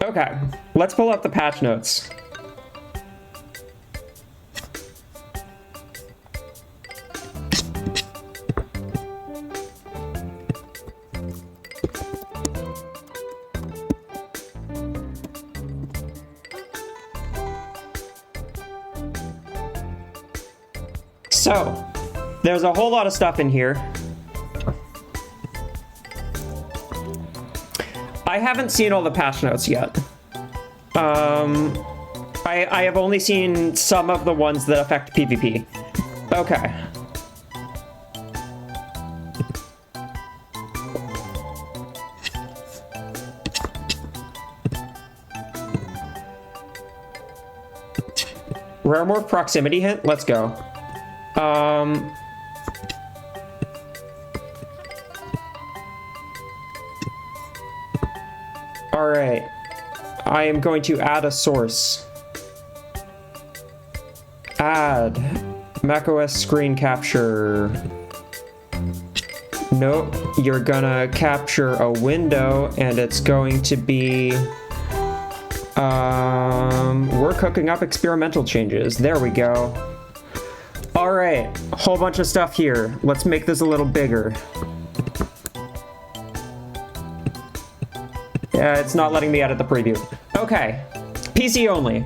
Okay, let's pull up the patch notes. So, there's a whole lot of stuff in here. I haven't seen all the patch notes yet. I have only seen some of the ones that affect PvP. Okay. Rare Morph proximity hint? Let's go. Alright. I am going to add a source. Add. macOS screen capture. Nope. You're gonna capture a window and it's going to be... we're cooking up experimental changes. There we go. Alright, a whole bunch of stuff here. Let's make this a little bigger. Yeah, it's not letting me edit the preview. Okay, PC only.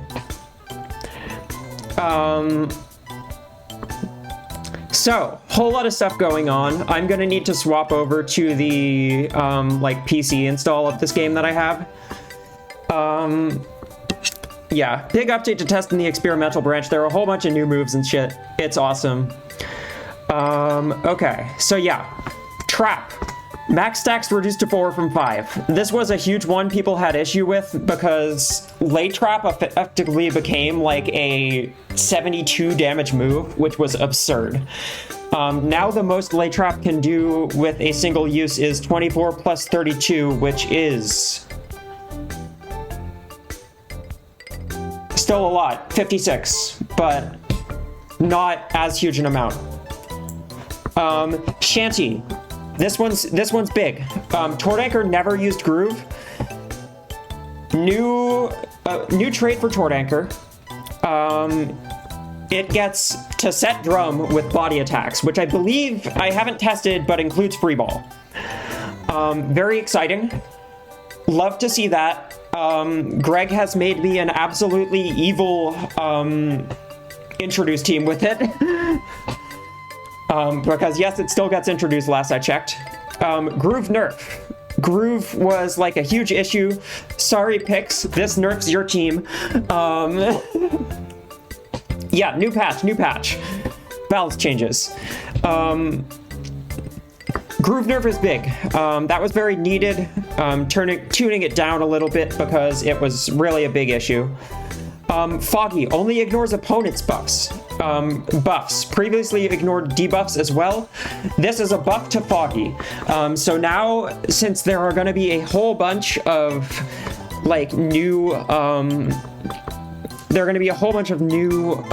So, whole lot of stuff going on. I'm gonna need to swap over to the, like, PC install of this game that I have. Yeah, big update to test in the experimental branch. There are a whole bunch of new moves and shit. It's awesome. Okay, so yeah. Trap. Max stacks reduced to 4 from 5. This was a huge one people had issue with because late trap effectively became like a 72 damage move, which was absurd. Now the most late trap can do with a single use is 24 plus 32, which is... still a lot, 56, but not as huge an amount. Shanty. This one's big. Tort Anchor never used Groove. New trait for Tort Anchor. It gets to set drum with body attacks, which I believe I haven't tested, but includes free ball. Very exciting. Love to see that. Greg has made me an absolutely evil introduce team with it. Because yes, it still gets introduced last I checked. Groove nerf. Groove was like a huge issue. Sorry, Pix, this nerfs your team. Yeah, new patch. Balance changes. Groove nerf is big. That was very needed. Tuning it down a little bit because it was really a big issue. Foggy only ignores opponents' buffs. Previously ignored debuffs as well. This is a buff to Foggy. So now, since there are going to be a whole bunch of like new, there are going to be a whole bunch of new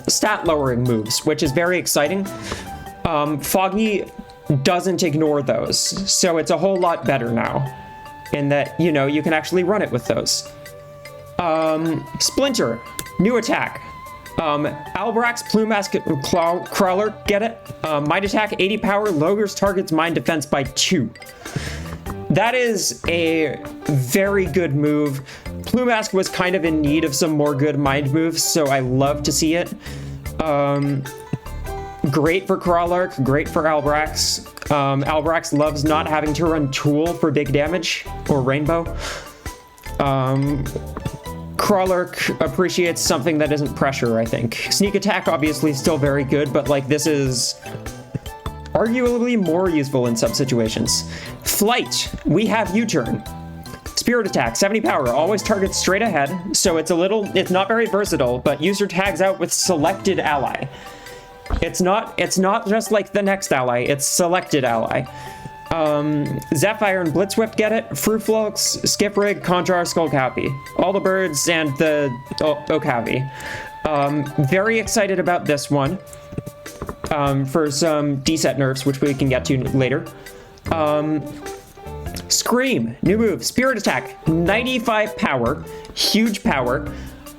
stat lowering moves, which is very exciting. Foggy doesn't ignore those, so it's a whole lot better now in that, you know, you can actually run it with those. Splinter, new attack. Albrax, Plume Mask, Crawler, get it? Might attack, 80 power, lowers target's mind defense by 2. That is a very good move. Plume Mask was kind of in need of some more good mind moves, so I love to see it. Great for Crawler, great for Albrax. Albrax loves not having to run Tool for big damage, or Rainbow. Crawler appreciates something that isn't pressure, I think. Sneak attack, obviously, still very good, but like this is arguably more useful in some situations. Flight, we have U-turn. Spirit attack, 70 power, always targets straight ahead, so it's not very versatile, but user tags out with selected ally. It's not just like the next ally, it's selected ally. Zephyr and Blitzwhip get it. Fruitflux, Skiprig, Conjar, Skullcappy. All the birds and the Okavi. Very excited about this one. For some decent nerfs, which we can get to later. Scream, new move, Spirit Attack, 95 power, huge power,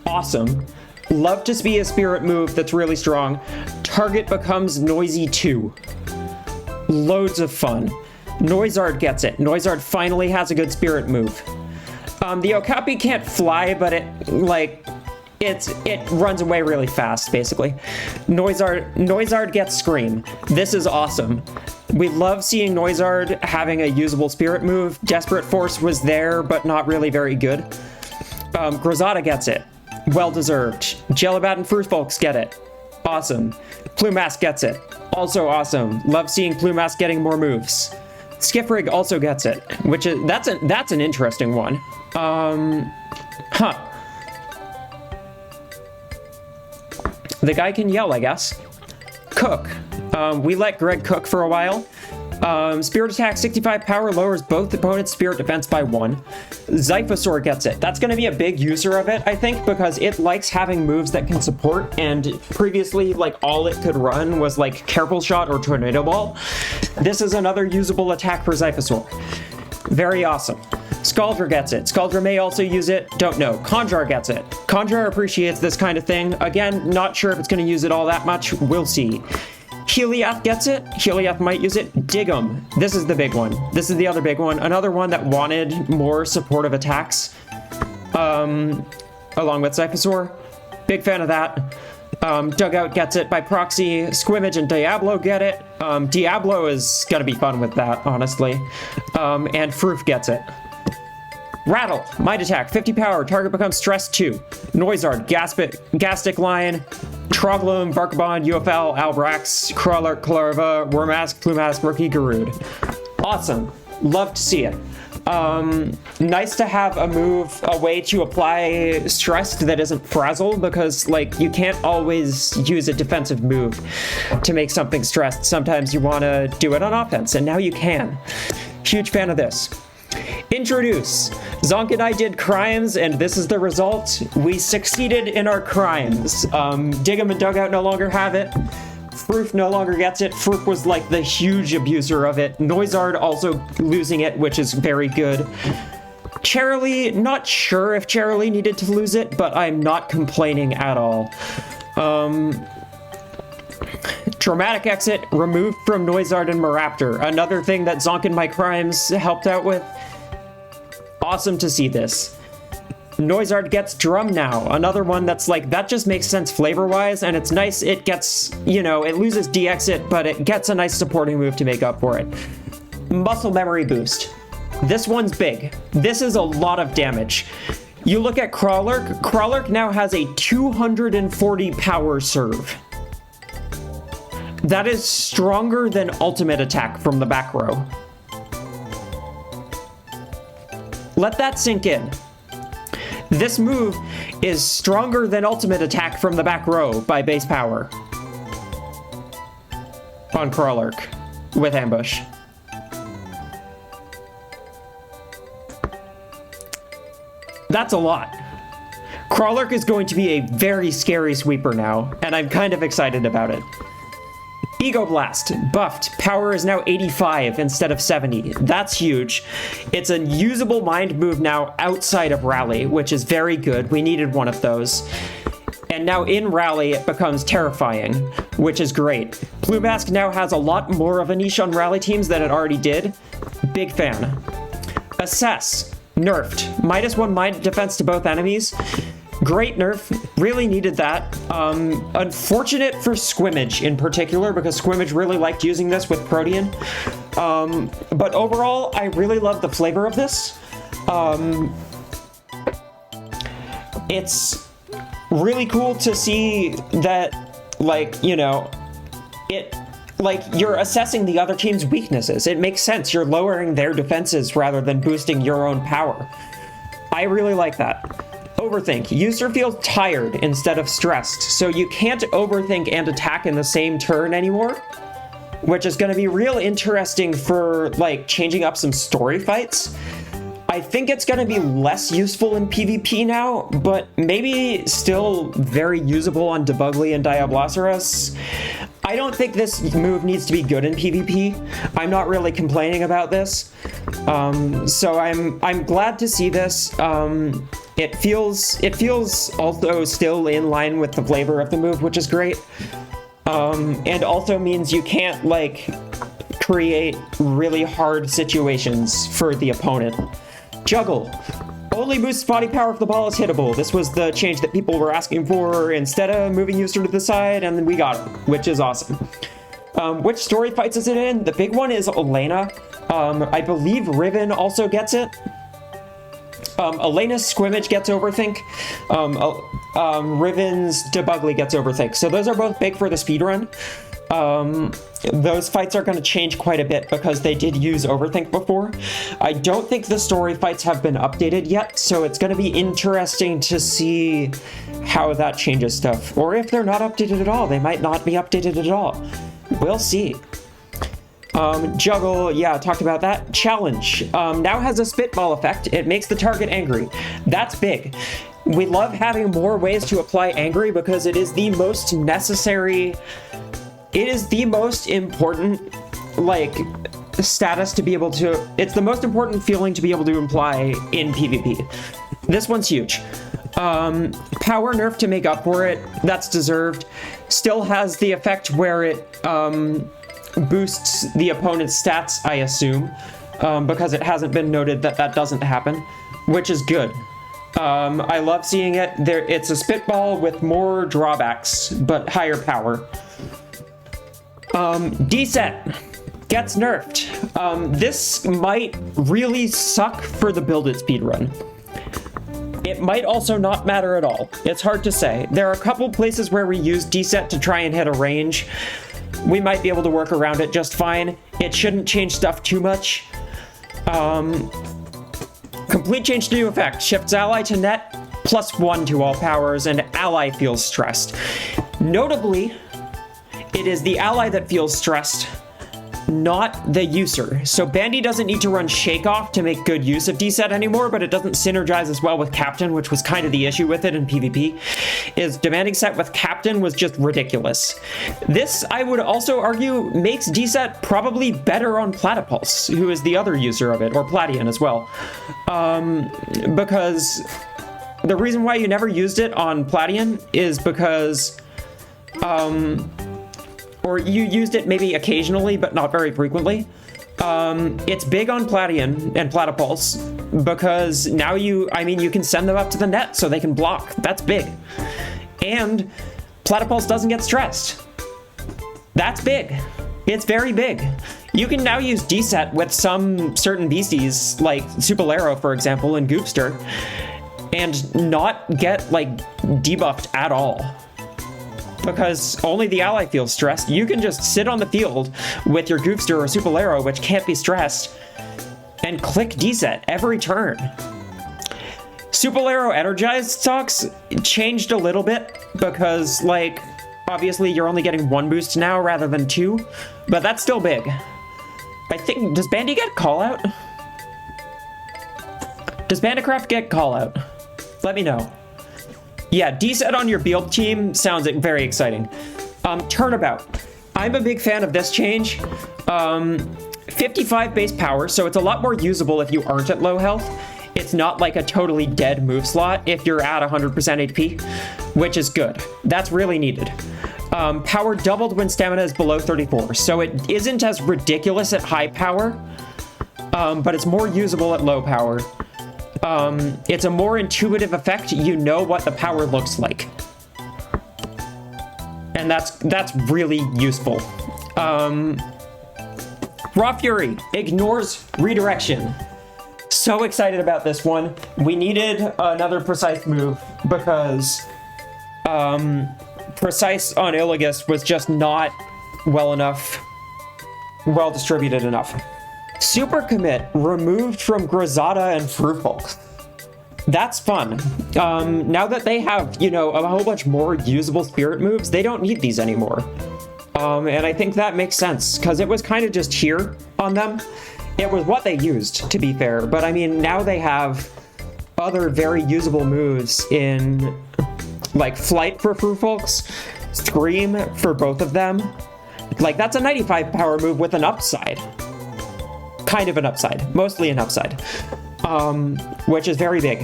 awesome. Love to see a spirit move that's really strong. Target becomes Noisy 2. Loads of fun. Noizard gets it. Noizard finally has a good spirit move. The Okapi can't fly, but it runs away really fast, basically. Noizard gets Scream. This is awesome. We love seeing Noizard having a usable spirit move. Desperate Force was there, but not really very good. Grizzada gets it. Well-deserved. Jellibat and Fruitfolks get it. Awesome. Plumask gets it. Also awesome. Love seeing Plumask getting more moves. Skiffrig also gets it, which is that's an interesting one. The guy can yell, I guess. Cook. We let Greg cook for a while. Spirit Attack, 65 power, lowers both opponents' spirit defense by 1. Zyphosaur gets it. That's going to be a big user of it, I think, because it likes having moves that can support, and previously, like, all it could run was, like, Careful Shot or Tornado Ball. This is another usable attack for Zyphosaur. Very awesome. Scaldra gets it. Scaldra may also use it. Don't know. Conjar gets it. Conjar appreciates this kind of thing. Again, not sure if it's going to use it all that much. We'll see. Heliath gets it. Heliath might use it. Dig'em. This is the big one. This is the other big one. Another one that wanted more supportive attacks. Along with Zyphosaur. Big fan of that. Dugout gets it by proxy. Squimage and Diablo get it. Diablo is gonna be fun with that, honestly. And Froof gets it. Rattle, Might Attack, 50 power, target becomes Stress 2. Noizard, Gastic Lion, Troglum, Barkabon, UFL, Albrax, Crawler, Clarva, Wormask, Plumask, Rookie, Garud. Awesome. Love to see it. Nice to have a way to apply stress that isn't frazzle, because, like, you can't always use a defensive move to make something stressed. Sometimes you want to do it on offense, and now you can. Huge fan of this. Introduce. Zonk and I did crimes, and this is the result. We succeeded in our crimes. Dig'em and Dugout no longer have it. Froof no longer gets it. Froof was like the huge abuser of it. Noizard also losing it, which is very good. Cherylee, not sure if Cherylee needed to lose it, but I'm not complaining at all. Dramatic Exit, removed from Noizard and Maraptor. Another thing that Zonk and my crimes helped out with. Awesome to see this. Noizard gets Drum now. Another one that's like, that just makes sense flavor-wise, and it's nice it gets, you know, it loses D-Exit, but it gets a nice supporting move to make up for it. Muscle Memory Boost. This one's big. This is a lot of damage. You look at Crawlerk. Crawlerk now has a 240 power serve. That is stronger than Ultimate Attack from the back row. Let that sink in. This move is stronger than Ultimate Attack from the back row by base power. On Crawlerk with Ambush. That's a lot. Crawlerk is going to be a very scary sweeper now, and I'm kind of excited about it. Ego Blast, buffed. Power is now 85 instead of 70. That's huge. It's a usable mind move now outside of Rally, which is very good. We needed one of those. And now in Rally, it becomes terrifying, which is great. Plumask now has a lot more of a niche on Rally teams than it already did. Big fan. Assess, nerfed. -1 mind defense to both enemies. Great nerf, really needed that. Unfortunate for Squimage in particular, because Squimage really liked using this with Protean. But overall, I really love the flavor of this. It's really cool to see that, like, you know, you're assessing the other team's weaknesses. It makes sense. You're lowering their defenses rather than boosting your own power. I really like that. Overthink. User feels tired instead of stressed, so you can't overthink and attack in the same turn anymore, which is going to be real interesting for, like, changing up some story fights. I think it's going to be less useful in PvP now, but maybe still very usable on Debugly and Diablosaurus. I don't think this move needs to be good in PvP. I'm not really complaining about this. So I'm glad to see this. It feels also still in line with the flavor of the move, which is great. And also means you can't like create really hard situations for the opponent. Juggle. Only boosts body power if the ball is hittable. This was the change that people were asking for instead of moving user to the side, and then we got it, which is awesome. Which story fights is it in? The big one is Elena. I believe Riven also gets it. Elena's Squimmage gets Overthink. Riven's Debugly gets Overthink. So those are both big for the speedrun. Those fights are going to change quite a bit because they did use Overthink before. I don't think the story fights have been updated yet, so it's going to be interesting to see how that changes stuff. Or if they're not updated at all, they might not be updated at all. We'll see. Juggle, yeah, talked about that. Challenge, now has a spitball effect. It makes the target angry. That's big. We love having more ways to apply angry because it is the most necessary, it is the most important, like, status to be able to, it's the most important feeling to be able to imply in PvP. This one's huge. Power nerf to make up for it, that's deserved. Still has the effect where it, boosts the opponent's stats, I assume, because it hasn't been noted that that doesn't happen, which is good. I love seeing it. It's a spitball with more drawbacks, but higher power. D-set gets nerfed. This might really suck for the Build It speedrun. It might also not matter at all. It's hard to say. There are a couple places where we use D-set to try and hit a range. We might be able to work around it just fine. It shouldn't change stuff too much. Complete change to new effect. Shifts ally to net, +1 to all powers, and ally feels stressed. Notably, it is the ally that feels stressed, not the user. So Bandy doesn't need to run Shake Off to make good use of D-set anymore, but it doesn't synergize as well with Captain, which was kind of the issue with it in PvP, is demanding set with Captain was just ridiculous. This, I would also argue, makes D-set probably better on Platypulse, who is the other user of it, or Platian as well. Because the reason why you never used it on Platian is because, or you used it maybe occasionally, but not very frequently. It's big on Platian and Platypulse because now you can send them up to the net so they can block. That's big. And Platypulse doesn't get stressed. That's big. It's very big. You can now use D-set with some certain beasties, like Supalero, for example, and Goopster, and not get, like, debuffed at all. Because only the ally feels stressed. You can just sit on the field with your Goopster or Supalero, which can't be stressed, and click D-set every turn. Supalero Energized stocks changed a little bit because, like, obviously you're only getting 1 boost now rather than 2, but that's still big. I think, does Bandy get call-out? Does Bandicraft get call-out? Let me know. Yeah, D-set on your build team sounds very exciting. Turnabout. I'm a big fan of this change. 55 base power, so it's a lot more usable if you aren't at low health. It's not like a totally dead move slot if you're at 100% HP, which is good. That's really needed. Power doubled when stamina is below 34, so it isn't as ridiculous at high power, but it's more usable at low power. It's a more intuitive effect. You know what the power looks like. And that's really useful. Raw Fury ignores redirection. So excited about this one. We needed another precise move because precise on Illigus was just not well distributed enough. Super commit removed from Grizzada and Fruitful. That's fun. Now that they have, you know, a whole bunch more usable spirit moves, they don't need these anymore. And I think that makes sense, because it was kind of just here on them. It was what they used, to be fair, but I mean, now they have other very usable moves in, like, Flight for Fruitfolks, Scream for both of them, Like, that's a 95 power move with an upside. Kind of an upside. Mostly an upside. Which is very big.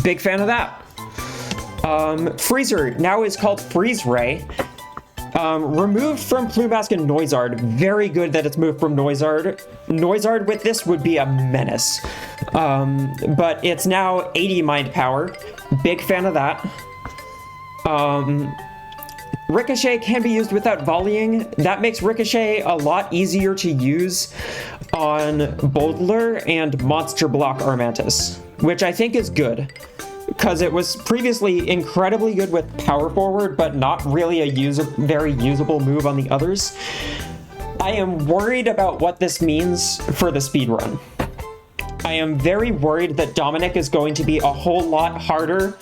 Big fan of that. Freezer now is called Freeze Ray. Removed from Plumask and Noizard. Very good that it's moved from Noizard. Noizard with this would be a menace. But it's now 80 mind power. Big fan of that. Ricochet can be used without volleying. That makes Ricochet a lot easier to use on Boldler and Monster Block Armantis, which I think is good. Because it was previously incredibly good with Power Forward, but not really a very usable move on the others. I am worried about what this means for the speedrun. I am very worried that Dominic is going to be a whole lot harder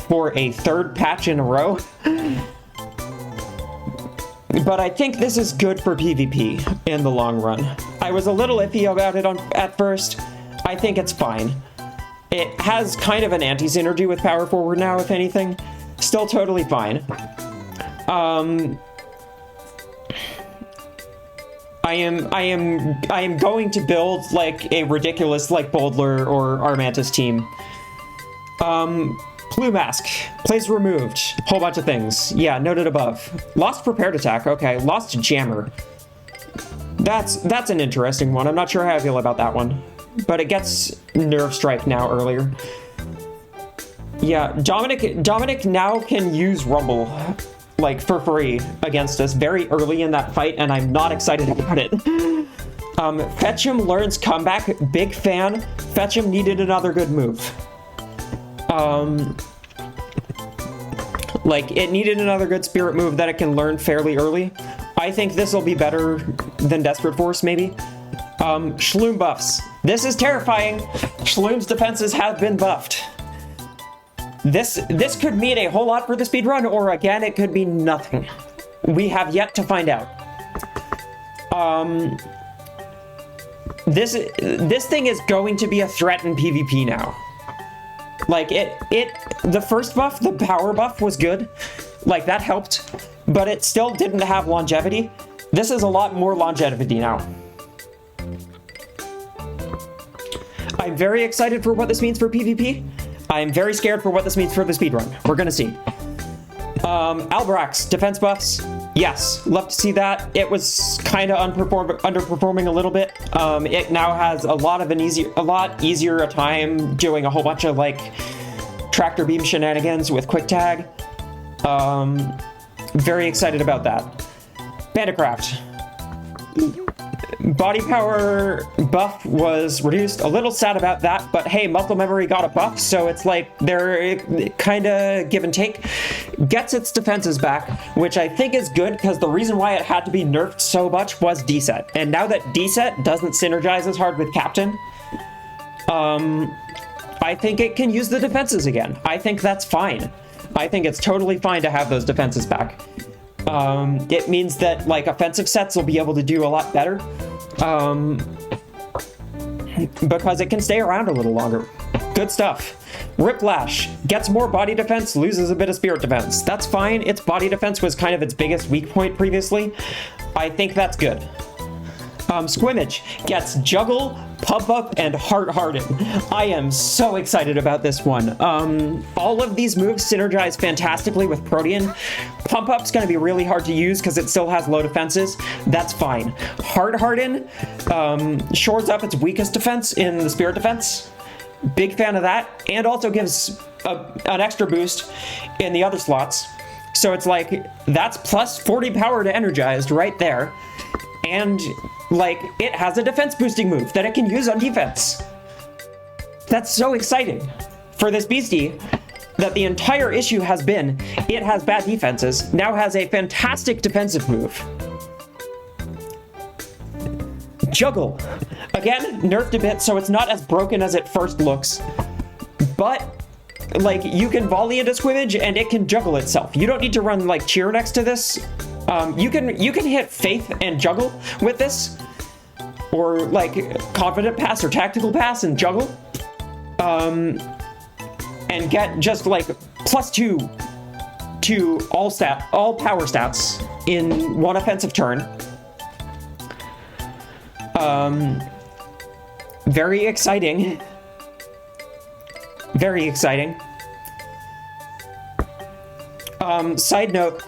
for a third patch in a row. But I think this is good for PvP in the long run. I was a little iffy about it at first. I think it's fine. It has kind of an anti-synergy with Power Forward now, if anything. Still totally fine. I am going to build like a ridiculous like Boldler or Armantis team. Plumask, plays removed, whole bunch of things. Yeah, noted above. Lost prepared attack, okay. Lost jammer. That's an interesting one. I'm not sure how I feel about that one. But it gets Nerve Strike now earlier. Yeah, Dominic now can use Rumble, like, for free against us very early in that fight, and I'm not excited about it. Fetch'em learns comeback, big fan. Fetch'em needed another good move. Like, it needed another good spirit move that it can learn fairly early. I think this will be better than Desperate Force, maybe. Shloom buffs. This is terrifying. Shloom's defenses have been buffed. This could mean a whole lot for the speedrun, or again, it could be nothing. We have yet to find out. This thing is going to be a threat in PvP now. Like, the first buff, the power buff, was good. Like, that helped. But it still didn't have longevity. This is a lot more longevity now. I'm very excited for what this means for PvP. I'm very scared for what this means for the speedrun. We're gonna see. Albrax, defense buffs. Yes, love to see that. It was kind of underperforming a little bit. It now has a lot easier a time doing a whole bunch of like tractor beam shenanigans with quick tag. Very excited about that. Bandicraft. Body power buff was reduced. A little sad about that, but hey, muscle memory got a buff, so it's like they're kind of give and take. Gets its defenses back, which I think is good because the reason why it had to be nerfed so much was D-set. And now that D-set doesn't synergize as hard with Captain, I think it can use the defenses again. I think that's fine. I think it's totally fine to have those defenses back. It means that like offensive sets will be able to do a lot better. Because it can stay around a little longer. Good stuff. Riplash gets more body defense, loses a bit of spirit defense. That's fine. Its body defense was kind of its biggest weak point previously. I think that's good. Squimmage gets Juggle, Pump Up, and Heart Harden. I am so excited about this one. All of these moves synergize fantastically with Protean. Pump Up's going to be really hard to use because it still has low defenses. That's fine. Heart Harden shores up its weakest defense in the Spirit defense. Big fan of that. And also gives an extra boost in the other slots. So it's like, that's plus 40 power to Energized right there. And, like, it has a defense boosting move that it can use on defense. That's so exciting for this beastie that the entire issue has been it has bad defenses, now has a fantastic defensive move. Juggle. Again, nerfed a bit, so it's not as broken as it first looks. But, like, you can volley into Squimmage and it can juggle itself. You don't need to run, like, Cheer next to this. You can hit Faith and Juggle with this, or like Confident Pass or Tactical Pass and Juggle, and get just like +2 to all power stats in one offensive turn. Very exciting. Very exciting. Side note.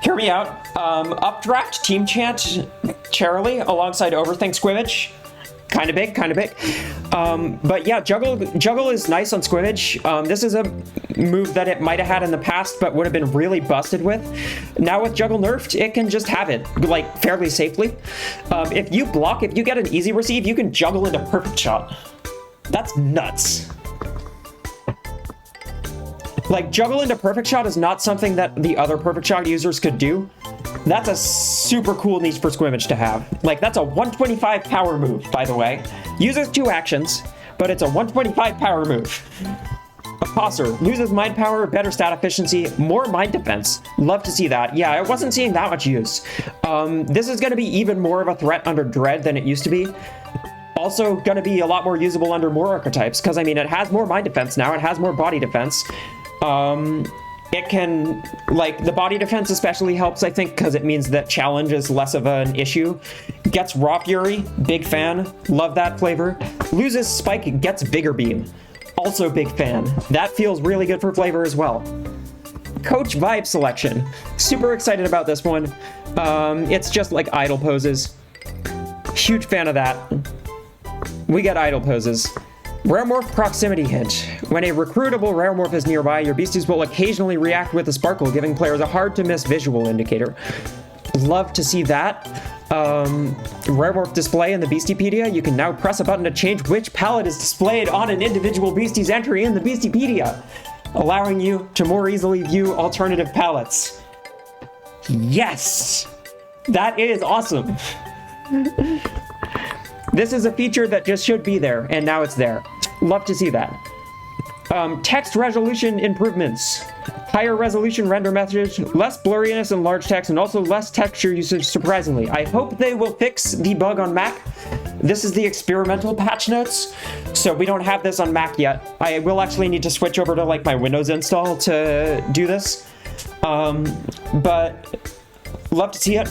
Hear me out. Updraft Team Chant Charily alongside Overthink Squimmage. Kind of big. But yeah, Juggle is nice on Squimmage. This is a move that it might have had in the past, but would have been really busted with. Now with Juggle nerfed, it can just have it, like, fairly safely. If you block, if you get an easy receive, you can Juggle into Perfect Shot. That's nuts. Like, Juggle into Perfect Shot is not something that the other Perfect Shot users could do. That's a super cool niche for Squimmage to have. Like, that's a 125 power move, by the way. Uses 2 actions, but it's a 125 power move. Apostler loses mind power, better stat efficiency, more mind defense. Love to see that. Yeah, I wasn't seeing that much use. This is going to be even more of a threat under Dread than it used to be. Also going to be a lot more usable under more archetypes, because, I mean, it has more mind defense now, it has more body defense. It can, like, the body defense especially helps, I think, because it means that challenge is less of an issue. Gets Raw Fury, big fan, love that flavor. Loses Spike, gets Bigger Beam, also big fan. That feels really good for flavor as well. Coach Vibe Selection, super excited about this one. It's just like idle poses. Huge fan of that. We got idle poses. Rare Morph Proximity Hint. When a recruitable Rare Morph is nearby, your beasties will occasionally react with a sparkle, giving players a hard-to-miss visual indicator. Love to see that. Rare Morph display in the Beastiepedia. You can now press a button to change which palette is displayed on an individual beastie's entry in the Beastiepedia, allowing you to more easily view alternative palettes. Yes! That is awesome! This is a feature that just should be there, and now it's there. Love to see that. Text resolution improvements. Higher resolution render message, less blurriness in large text, and also less texture usage, surprisingly. I hope they will fix the bug on Mac. This is the experimental patch notes, so we don't have this on Mac yet. I will actually need to switch over to, like, my Windows install to do this. But love to see it.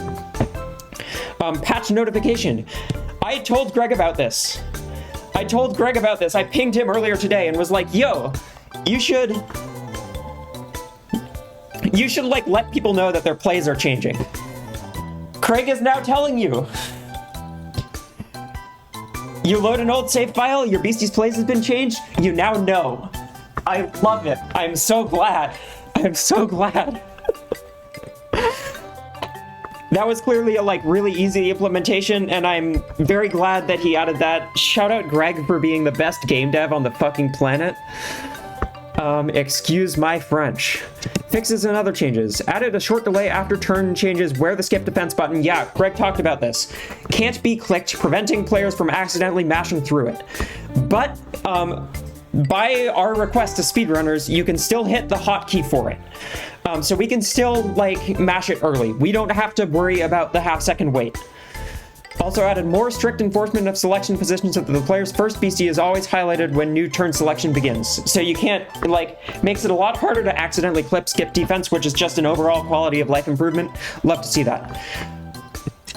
Patch notification. I told Greg about this. I pinged him earlier today and was like, yo, you should like let people know that their plays are changing. Craig is now telling you. You load an old save file, your beastie's plays has been changed, you now know. I love it. I'm so glad. That was clearly a, like, really easy implementation, and I'm very glad that he added that. Shout out Greg for being the best game dev on the fucking planet. Excuse my French. Fixes and other changes. Added a short delay after turn changes where the skip defense button. Yeah, Greg talked about this. Can't be clicked, preventing players from accidentally mashing through it. But, by our request to speedrunners, you can still hit the hotkey for it. So we can still, like, mash it early. We don't have to worry about the half-second wait. Also added more strict enforcement of selection positions so that the player's first beastie is always highlighted when new turn selection begins. So you can't, like, makes it a lot harder to accidentally clip skip defense, which is just an overall quality of life improvement. Love to see that.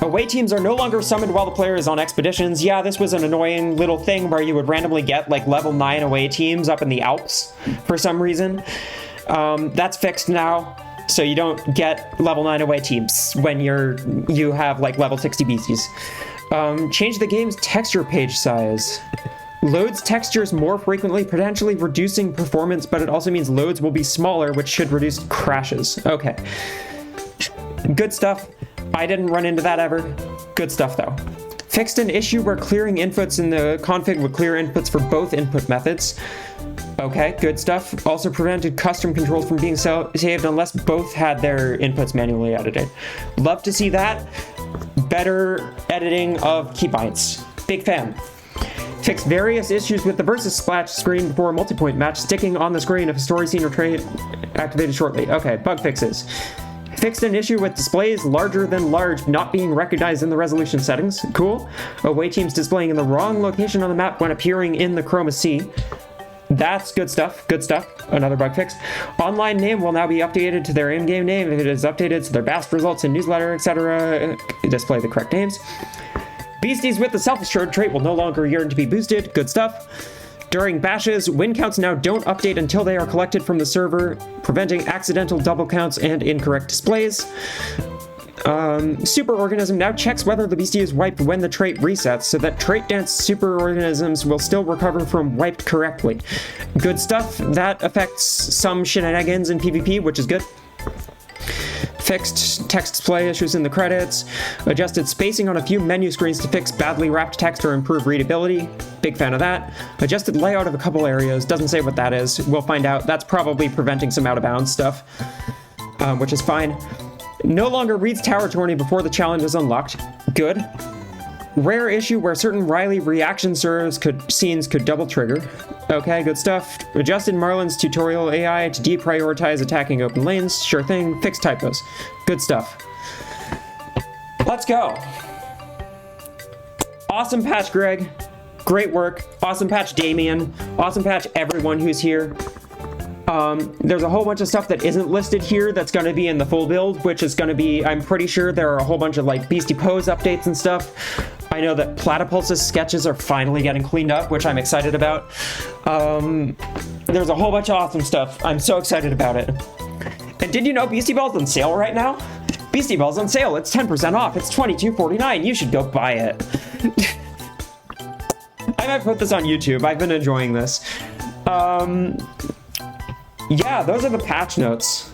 Away teams are no longer summoned while the player is on expeditions. Yeah, this was an annoying little thing where you would randomly get, like, level 9 away teams up in the Alps for some reason. That's fixed now, so you don't get level 9 away teams when you have, like, level 60 beasties. Change the game's texture page size. Loads textures more frequently, potentially reducing performance, but it also means loads will be smaller, which should reduce crashes. Okay. Good stuff. I didn't run into that ever. Good stuff, though. Fixed an issue where clearing inputs in the config would clear inputs for both input methods. Okay, good stuff. Also prevented custom controls from being saved unless both had their inputs manually edited. Love to see that. Better editing of keybinds. Big fan. Fix various issues with the versus splash screen before a multipoint match sticking on the screen if a story scene or trait activated shortly. Okay, bug fixes. Fixed an issue with displays larger than large not being recognized in the resolution settings. Cool. Away teams displaying in the wrong location on the map when appearing in the chroma C. That's good stuff. Good stuff. Another bug fix. Online name will now be updated to their in-game name if it is updated to their Bast results in newsletter, etc. Display the correct names. Beasties with the self-assured trait will no longer yearn to be boosted. Good stuff. During bashes, win counts now don't update until they are collected from the server, preventing accidental double counts and incorrect displays. Superorganism now checks whether the beastie is wiped when the trait resets, so that trait dance superorganisms will still recover from wiped correctly. Good stuff. That affects some shenanigans in PvP, which is good. Fixed text display issues in the credits. Adjusted spacing on a few menu screens to fix badly wrapped text or improve readability. Big fan of that. Adjusted layout of a couple areas. Doesn't say what that is. We'll find out. That's probably preventing some out-of-bounds stuff, which is fine. No longer reads Tower Tourney before the challenge is unlocked. Good. Rare issue where certain Riley reaction scenes could double trigger. Okay, good stuff. Adjusted Marlin's tutorial AI to deprioritize attacking open lanes. Sure thing. Fixed typos. Good stuff. Let's go. Awesome patch, Greg. Great work. Awesome patch, Damien. Awesome patch, everyone who's here. There's a whole bunch of stuff that isn't listed here that's going to be in the full build, which is going to be, I'm pretty sure there are a whole bunch of like Beastie Pose updates and stuff. I know that Platypulse's sketches are finally getting cleaned up, which I'm excited about. There's a whole bunch of awesome stuff. I'm so excited about it. And did you know Beastieball's on sale right now? Beastieball's on sale. It's 10% off. It's $22.49. You should go buy it. I might put this on YouTube. I've been enjoying this. Yeah, those are the patch notes.